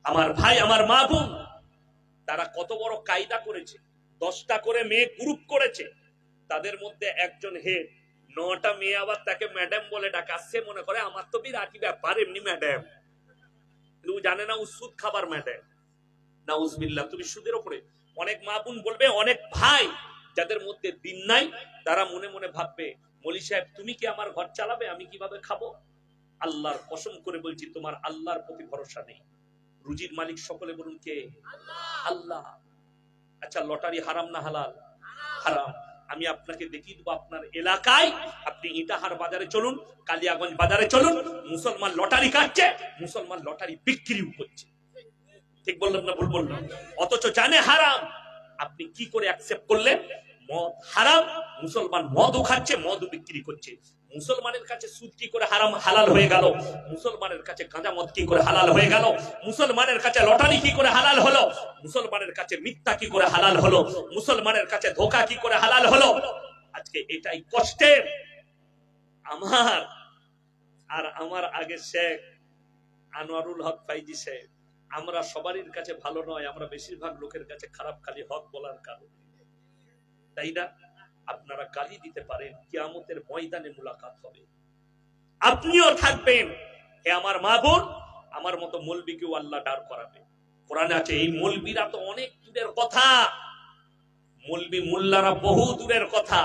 আমার ভাই, আমার মা বোন, তারা কত বড় কায়দা করেছে। 10টা করে মেয়ে গ্রুপ করেছে, তাদের মধ্যে একজন হেড, 9টা মেয়ে আবার তাকে ম্যাডাম বলে ডাকা। সে মনে করে আমার তো বিরাটি ব্যাপার, এমনি ম্যাডাম, কিন্তু জানে না ও সুদ খাবার ম্যাডাম। নাউজুবিল্লাহ। তুমি সুদের উপরে অনেক মা বোন বলবে, অনেক ভাই যাদের মধ্যে দিন নাই, তারা মনে মনে ভাববে, মলি সাহেব তুমি কি আমার ঘর চালাবে, আমি কিভাবে খাবো? আল্লাহর কসম করে বলছি, তোমার আল্লাহর প্রতি ভরসা নেই। রুজির মালিক সকলে বলুন কে? আল্লাহ। আচ্ছা, লটারি হারাম না হালাল? হারাম। আমি আপনাকে দেখিয়ে দেবো, আপনার এলাকায় আপনি ইটাহার বাজারে চলুন, কালিয়াগঞ্জ বাজারে চলুন, মুসলমান লটারি কাটছে, মুসলমান লটারি বিক্রিও করছে। ঠিক বললাম না ভুল বললাম? অথচ জানে হারাম, আপনি কি করে অ্যাকসেপ্ট করলেন? মদ হারাম, মুসলমান মদও খাচ্ছে, মদও বিক্রি করছে। মুসলমানের কাছে সুদ কি করে হারাম হালাল হয়ে গেল? মুসলমানের কাছে গাঁজা মদ কি করে হালাল হয়ে গেল? মুসলমানের কাছে লটারি কি করে হালাল হলো? মুসলমানের কাছে মিথ্যা কি করে হালাল হলো? মুসলমানের কাছে ধোঁকা কি করে হালাল হলো? আজকে এটাই কষ্টের। আমার আর আমার আগে শেখ আনোয়ারুল হক ফাইজি সাহেব, আমরা সবারই কাছে ভালো নয়, আমরা বেশিরভাগ লোকের কাছে খারাপ, খালি হক বলার কারণে, তাই না? আপনারা গালি দিতে পারেন, কিয়ামতের ময়দানে মুলাকাত হবে, আপনিও থাকবেন। হে আমার মা বোন, আমার মতো মৌলবীকেও আল্লাহ দাঁড় করাবে। কোরআনে আছে, এই মৌলবীরা তো অনেক দূরের কথা, মৌলবী মোল্লারা বহু দূরের কথা।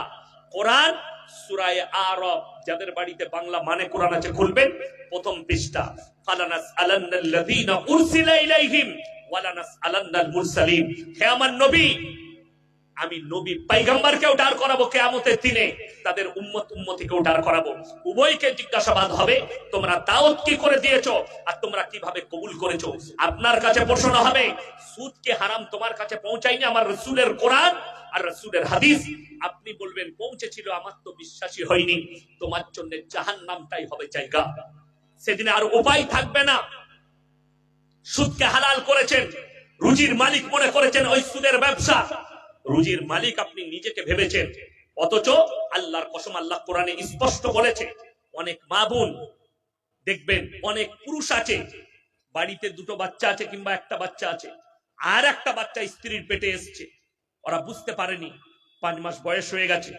কোরআন সূরা আরাফ, যাদের বাড়িতে বাংলা মানে কোরআন আছে খুলবেন, প্রথম পৃষ্ঠা, ফালানাসআলান্নাল্লাযীনা উরসিলা ইলাইহিম ওয়ালানাসআলান্নাল মুরসালিন। হে আমার নবী, আমি নবী পয়গম্বরকেও দাঁড় করাবো কিয়ামতের দিনে, তাদের উম্মত উম্মতিকেও দাঁড় করাবো। উভয়কে জিজ্ঞাসাবাদ হবে, তোমরা দাওয়াত কি করে দিয়েছো আর তোমরা কিভাবে কবুল করেছো। আপনার কাছে প্রশ্ন হবে, সুদ কি হারাম তোমার কাছে পৌঁছায়নি আমার রাসূলের কোরআন আর রাসূলের হাদিস? আপনি বলবেন পৌঁছেছিল, আমার তো বিশ্বাসই হয়নি। তোমার জন্য জাহান্নামটাই হবে জায়গা। সেদিনে আর উপায় থাকবে না। সুদকে হালাল করেছেন, রুজির মালিক মনে করেছেন ওই সুদের ব্যবসা। রুজির মালিক আপনি নিজেকে ভেবেছেন, অথচ আল্লাহর কসম, আল্লাহ কোরআনে স্পষ্ট বলেছে। অনেক মা বোন দেখবেন, অনেক পুরুষ আছে, বাড়িতে 2টো বাচ্চা আছে কিংবা একটা বাচ্চা আছে, আর একটা বাচ্চা স্ত্রীর পেটে এসছে, ওরা বুঝতে পারেনি, 5 মাস বয়স হয়ে গেছে।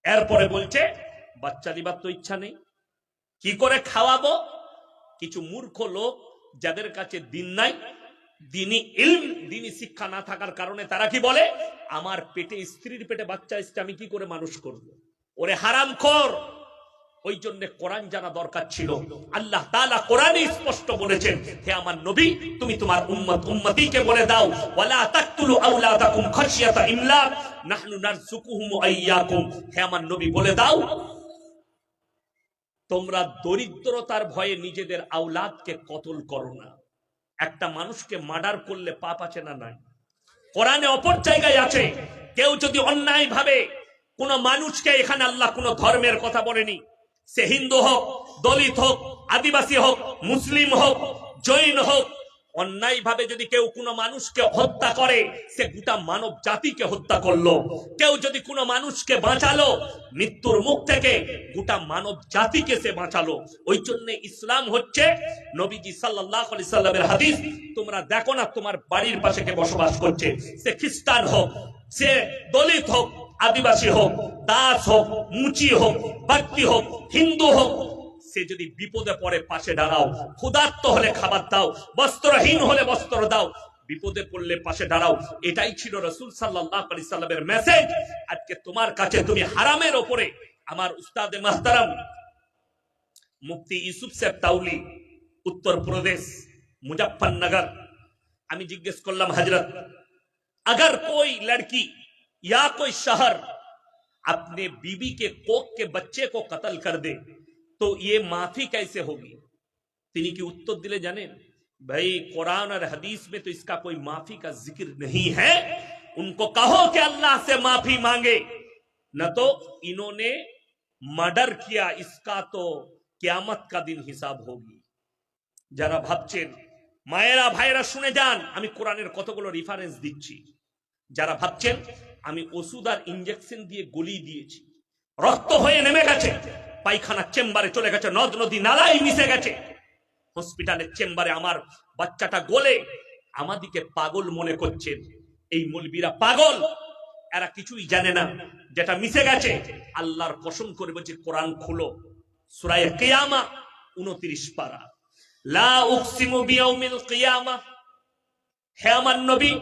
এরপরে বলছে বাচ্চা দিবার তো ইচ্ছা নেই, কি করে খাওয়াবো? কিছু মূর্খ লোক যাদের কাছে দিন নাই, দিনী ইলম, দিনী শিক্ষা না থাকার কারণে তারা কি বলে, আমার পেটে, স্ত্রীর পেটে বাচ্চা এসছে, আমি কি করে মানুষ করব? ওরে হারামখোর। ওই জন্য কোরআন জানা দরকার ছিল। আল্লাহ তাআলা কোরআনে স্পষ্ট বলেছেন, হে আমার নবী, তুমি তোমার উম্মতিকে বলে দাও, ওয়ালা তাকতুলু আওলাদাকুম খাশিয়াতা ইমলাক নাহনু নারযুকুহুম ওয়া ইয়্যাকুম। হে আমার নবী বলে দাও, তোমরা দরিদ্রতার ভয়ে নিজেদের আওলাদকে কতল করো না। একটা মানুষকে মার্ডার করলে পাপ আছে না নাই? কোরআনে অপর জায়গায় আছে, কেউ যদি অন্যায় ভাবে কোন মানুষকে, এখানে আল্লাহ কোন ধর্মের কথা বলেনি, সে হিন্দু হোক, দলিত হোক, আদিবাসী হোক, মুসলিম হোক, জৈন হোক, অন্যায় ভাবে যদি কেউ কোনো মানুষকে হত্যা করে, সে গোটা মানব জাতিকে হত্যা করলো। কেউ যদি কোনো মানুষকে বাঁচালো মৃত্যুর মুখ থেকে, গোটা মানব জাতিকে সে বাঁচালো। ওই জন্য ইসলাম হচ্ছে, নবীজি সাল্লাল্লাহু আলাইহি সাল্লামের হাদিস, তোমরা দেখো না তোমার বাড়ির পাশে কে বসবাস করছে, সে খ্রিস্টান হোক, সে দলিত হোক, আদিবাসী হোক, দাস হোক, মুচি হোক, ব্যক্তি হোক, হিন্দু হোক, সে যদি বিপদে পড়ে পাশে দাঁড়াও। ক্ষুধার্ত হলে খাবার দাও, বস্ত্রহীন হলে বস্ত্র দাও, বিপদে পড়লে পাশে দাঁড়াও। এটাই ছিল রাসূল সাল্লাল্লাহু আলাইহি সাল্লামের মেসেজ। আজকে তোমার কাছে তুমি হারামের উপরে, আমার উস্তাদে মাহতারাম মুফতি ইউসুফ সাহেব তাউলি, उत्तर प्रदेश मुजफ्फरनगर, আমি জিজ্ঞেস করলাম, হযরত अगर कोई लड़की या कोई शहर अपने बीवी के कोख के बच्चे को कत्ल कर दे तो ये माफी कैसे होगी? তিনি কি উত্তর দিলে জানেন? भाई कुरान और हदीस में तो इसका कोई माफी का जिक्र नहीं है। उनको कहो कि अल्लाह से माफी मांगे, न तो इन्होंने मर्डर किया, इसका तो কিয়ামত का दिन हिसाब होगी। যারা ভাবছেন, মায়েরা ভাইরা শুনে যান, আমি কোরআনের কতগুলো রেফারেন্স দিচ্ছি। যারা ভাবছেন আমি ওষুধ আর ইনজেকশন দিয়ে গলিয়ে দিয়েছি, রক্ত হয়ে নেমে গেছে, পায়খানার চেম্বারে চলে গেছে, নদ নদী নালায় মিশে গেছে, হসপিটালের চেম্বারে আমার বাচ্চাটা গলে আমাদিকে পাগল মনে করছেন। এই মৌলবীরা পাগল, এরা কিছুই জানে না, যেটা মিশে গেছে। আল্লাহর কসম করে বলছে, কোরআন খুলো, সূরা কিয়ামা 29 পারা, লা উকসিমু বিয়াউমিল কিয়ামা। হে আমার নবী,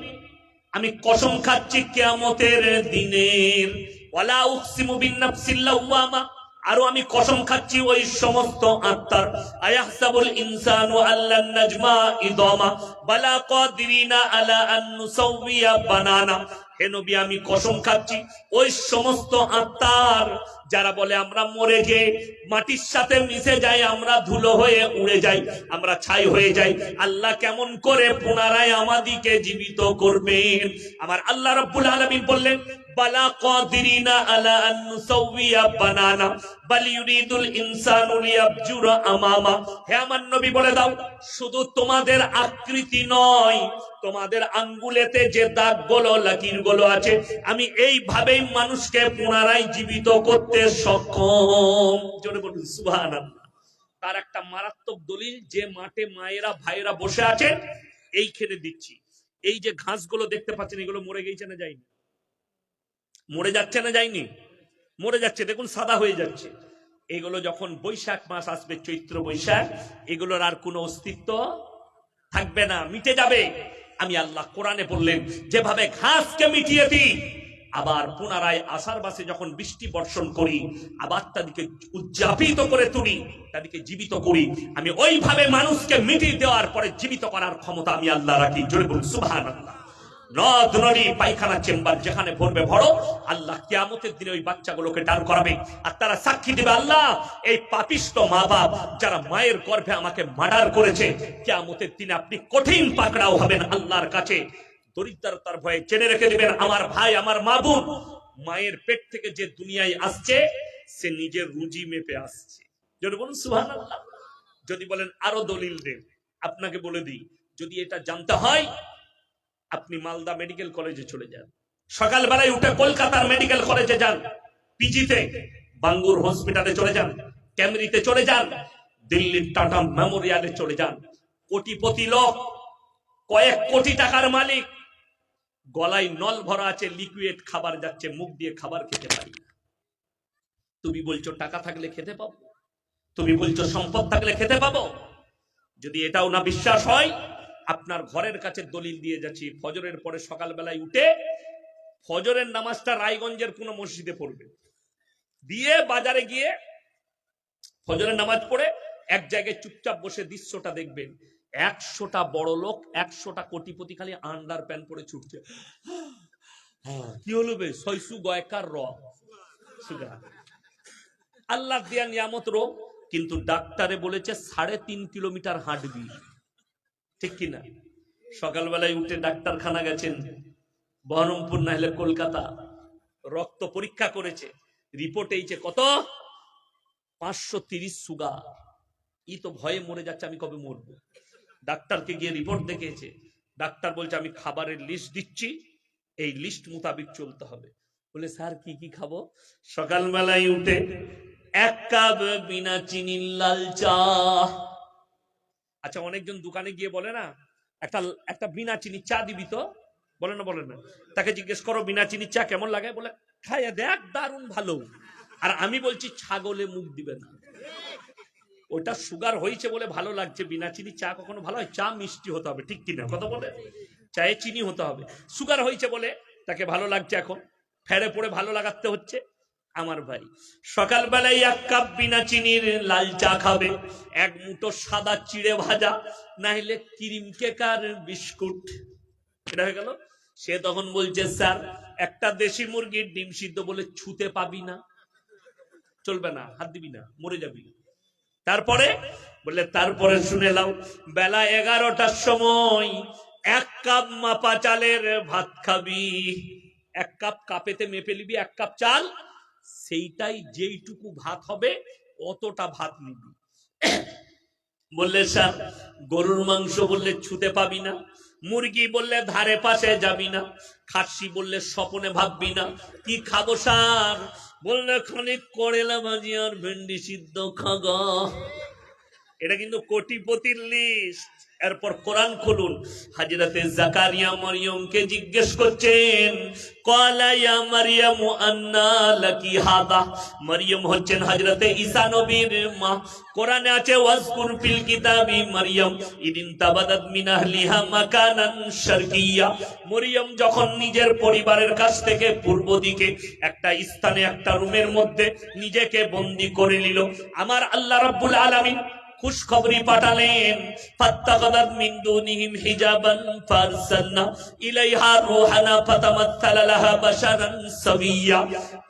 আমি কসম খাচ্ছি কিয়ামতের দিনের। ওয়ালা উকসিমু বিন-নাফসিল লাওয়ামা, আরো আমি কসম খাচ্ছি ওই সমস্ত আত্মার। আয়াহসাবুল ইনসানু আল্লান নাজমা ইদামা বালা কাদিরিনা আলা আন নুসাউইয়া বানানা। হে নবী, আমি কসম খাচ্ছি ওই সমস্ত আত্মার যারা বলে আমরা মরে গিয়ে মাটির সাথে মিশে যাই, আমরা ধুলো হয়ে উড়ে যাই, আমরা ছাই হয়ে যাই, আল্লাহ কেমন করে পুনরায় আমাদিকে জীবিত করবেন। আমার আল্লাহ রাব্বুল আলামিন বললেন, বালা কাদিরিনা আলা আন নুসাউইয়া বানানা বাল ইউরিদুল ইনসানু লিয়াবজুরা আমামা। হে আমার নবী, বলে দাও, শুধু তোমাদের আকৃতি নয়, তোমাদের আঙ্গুলেতে যে দাগগুলো লাকিরগুলো আছে, আমি এইভাবেই মানুষকে পুনরায় জীবিত করতে সক্ষম। জোরে বলুন সুবহানাল্লাহ। তার একটা মারাত্মক দলিল, যে মাঠে মায়েরা ভাইরা বসে আছে, এইখানে দিচ্ছি, এই যে ঘাসগুলো দেখতে পাচ্ছেন, এগুলো মরে গেছে না যায়নি? মরে যাচ্ছে না যায়নি? মরে যাচ্ছে, দেখুন সাদা হয়ে যাচ্ছে। এগুলো যখন বৈশাখ মাস আসবে, চৈত্র বৈশাখ, এগুলোর আর কোনো অস্তিত্ব থাকবে না, মিটে যাবে। আমি আল্লাহ কোরআনে বললেন, যেভাবে ঘাসকে মিটিয়ে দিই, আবার পুনরায় আষাঢ় মাসে যখন বৃষ্টি বর্ষণ করি, আবার তাদেরকে উজ্জাপিত করে তুলি, তাদেরকে জীবিত করি, আমি ওইভাবে মানুষকে মিটিয়ে দেওয়ার পরে জীবিত করার ক্ষমতা আমি আল্লাহ রাখি। জোরে বলুন সুবহানাল্লাহ। নদ নদী পায়খানা চেম্বার যেখানে ভরবে ভরো, আল্লাহ কিয়ামতের দিনে ওই বাচ্চাগুলোকে দাঁড় করাবে, আর তারা সাক্ষী দিবে, আল্লাহ এই পাপিষ্ট মা বাপ যারা মায়ের গর্ভে আমাকে মার্ডার করেছে, কিয়ামতের দিনে আপনি কঠিন পাকড়াও হবেন আল্লাহর কাছে। দরিদ্রতার ভয়ে জেনে রেখে দিবেন, আমার ভাই, আমার মা বোন, মায়ের পেট থেকে যে দুনিয়ায় আসছে, সে নিজের রুজি মেপে আসছে। যদি বলুন সুবহানাল্লাহ। যদি বলেন আরো দলিল দেন, আপনাকে বলে দিই, যদি এটা জানতে হয়, আপনি মালদা মেডিকেল কলেজে চলে যান, সকালবেলায় উঠে কলকাতার মেডিকেল কলেজে যান, পিজিতে, বাঙ্গুর হসপিটালে চলে যান, ক্যামরিতে চলে যান, দিল্লির টাটা মেমোরিয়ালে চলে যান। কোটিপতি লোক, কয়েক কোটি টাকার মালিক, গলায় নল ভরা আছে, লিকুইড খাবার যাচ্ছে, মুখ দিয়ে খাবার খেতে পারি না। তুমি বলছো টাকা থাকলে খেতে পাবো, তুমি বলছো সম্পদ থাকলে খেতে পাবো। যদি এটাও না বিশ্বাস হয়, আপনার ঘরের কাছে দলিল দিয়ে যাচ্ছি, ফজরের পরে সকালবেলায় উঠে ফজরের নামাজটা রায়গঞ্জের কোন মসজিদে পড়বে, দিয়ে বাজারে গিয়ে ফজরের নামাজ পড়ে এক জায়গায় চুপচাপ বসে দৃশ্যটা দেখবেন। 100টা বড় লোক, 100টা কোটিপতি খালি আন্ডার প্যান্ট পরে ছুটছে। কি হলো বে? সৈসু গয়কার র সুগা, আল্লাহ দিয়া নিয়ামত রোগ, কিন্তু ডাক্তারে বলেছে 3.5 কিলোমিটার হাঁটবি, ঠিক কিনা? সকালবেলায় উঠে ডাক্তারখানা গেছেন, বহরমপুর না হলে কলকাতা, রক্ত পরীক্ষা করেছে, রিপোর্ট এইছে কত? 530 সুগার। ই তো ভয়ে মরে যাচ্ছে, আমি কবে মরবো। ডাক্তারকে গিয়ে রিপোর্ট দেখিয়েছে, ডাক্তার বলছে আমি খাবারের লিস্ট দিচ্ছি, এই লিস্ট মোতাবেক চলতে হবে। বলে স্যার কি কি খাবো? সকালবেলায় উঠে 1 কাপ বিনা চিনির লাল চা। আচ্ছা, অনেকজন দোকানে গিয়ে বলে না, একটা বিনা চিনি চা দিবি তো? বলে না, বলে না। তাকে জিজ্ঞেস করো বিনা চিনি চা কেমন লাগে, বলে খাইয়া দেখ, দারুণ ভালো। আর আমি বলছি ছাগলে মুখ দিবে না, ওটা সুগার হয়েছে বলে ভালো লাগছে। বিনা চিনি চা কখনো ভালো হয়? চা মিষ্টি হতে হবে, ঠিক কিনা কথা বলে? চায়ে চিনি হতে হবে। সুগার হয়েছে বলে তাকে ভালো লাগছে, এখন ফেরে পড়ে ভালো লাগাতে হচ্ছে। আমার ভাই সকালবেলায় 1 কাপ বিনা চিনির লাল চা খাবে, 1 মুঠো সাদা চিড়ে ভাজা, না হলে ক্রিম কেক আর বিস্কুট, এটা হয়ে গেল। সে তখন বলছে স্যার একটা দেশি মুরগির ডিম সিদ্ধ, বলে ছুতে পাবি না, চলবে না, হাত দিবি না, মরে যাবি। তারপরে বললে তারপরে শুনে নাও, বেলা 11টার সময় 1 কাপ মাপা চালের ভাত খাবি। 1 কাপ কাপেতে মেপে নিবি, 1 কাপ চাল, সেইটাই যেইটুকু ভাত হবে অতটা ভাত নিবি। বললে স্যার গরুর মাংস বললে ছুতে পাবি না, মুরগি বললে ধারে পাশে যাবি না, খাসি বললে স্বপনে ভাববি না, কি খাবো স্যার? বললে খানিক করেলা ভাজি আর ভেন্ডি সিদ্ধ খাগা। এটা কিন্তু কোটিপতির লিস্ট। এরপর কোরআন খুলুন, হযরতে জাকারিয়া মরিয়মকে জিজ্ঞেস করছেন, ক্বালা ইয়া মারইয়ামু আন্না লাকি হাদা। মরিয়ম হচ্ছেন হযরতে ঈসা নবীর মা। কোরআনে আছে ওয়াজকুর ফিল কিতাবি মারইয়াম ইদিন তাবাদাত মিন আহলিহা মাকানান শারকিয়্যা। মরিয়ম যখন নিজের পরিবারের কাছ থেকে পূর্ব দিকে একটা স্থানে একটা রুমের মধ্যে নিজেকে বন্দী করে নিল, আমার আল্লাহ রাব্বুল আলামিন খুশখবরি পাঠালেন, ফাত্তাখাযাত মিন দুনিহিম হিজাবান ফারসালনা ইলাইহা রূহানা ফাতামাত্তালা লাহা বাশারান সাবিয়্যা।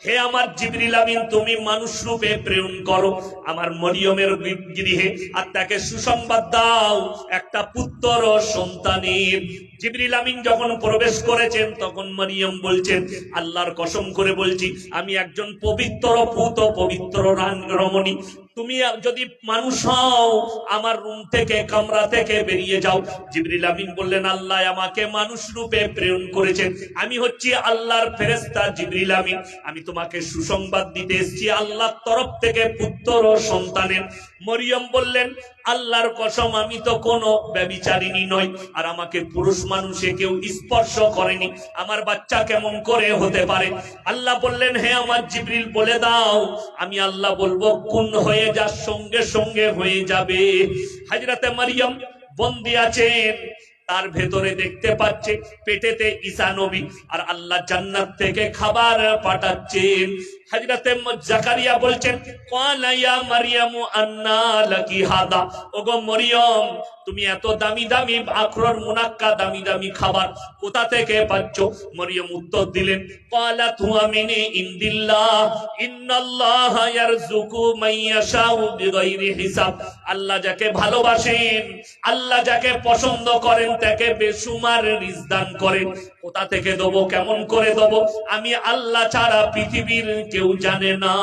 হে আমার জিবরিল আমিন, তুমি মানুষ রূপে প্রেরণ করো আমার মরিয়মের গৃহে, আর তাকে সুসংবাদ দাও একটা পুত্র সন্তানের। জিবরিল আমিন যখন প্রবেশ করেছেন তখন মরিয়ম বলছেন, আল্লাহর কসম করে বলছি আমি একজন পবিত্র পুত পবিত্র রমণী, তুমি যদি মানুষ হও আমার রুম থেকে কামরা থেকে বেরিয়ে যাও। জিবরিল আমিন বললেন, আল্লাহ আমাকে মানুষ রূপে প্রেরণ করেছেন, আমি হচ্ছি আল্লাহর ফেরেশতা জিবরিল আমিন, আমি তোমাকে সুসংবাদ দিতে এসেছি আল্লাহর তরফ থেকে পুত্র সন্তানের। মরিয়ম বললেন, আল্লাহর কসম আমি তো কোনো ব্যভিচারিণী নই, আর আমাকে পুরুষ মানুষে কেউ স্পর্শ করেনি, আমার বাচ্চা কেমন করে হতে পারে? আল্লাহ বললেন, হে আমার জিবরিল বলে দাও, আমি আল্লাহ বলবো কোন হয়ে যার সঙ্গে সঙ্গে হয়ে যাবে। হযরতে মারইয়াম বন্দী আছেন, তার ভেতরে দেখতে পাচ্ছে পেটেতে ঈসা নবী, আর আল্লাহ জান্নাত থেকে খাবার পাঠাচ্ছেন। হযরতে জাকারিয়া বলছেন, ক্বালা ইয়া মারইয়ামু আন্না লাকি হাদা। ওগো মরিয়ম, তুমি এত দামি দামি আখরোর মুনাক্কা দামি দামি খাবার কোথা থেকে পাচ্ছ? মরিয়ম উত্তর দিলেন, ক্বালাত হুয়া মিন ইনদিল্লাহ ইন্নাল্লাহা ইয়ারযুকু মান ইয়াশাউ বিগাইরি হিসাব। আল্লাহ যাকে ভালোবাসেন, আল্লাহ যাকে পছন্দ করেন তাকে বেসুমার রিজক দান করেন। কোথা থেকে দেবো, কেমন করে দেবো, আমি আল্লাহ ছাড়া পৃথিবীর কেউ জানে না।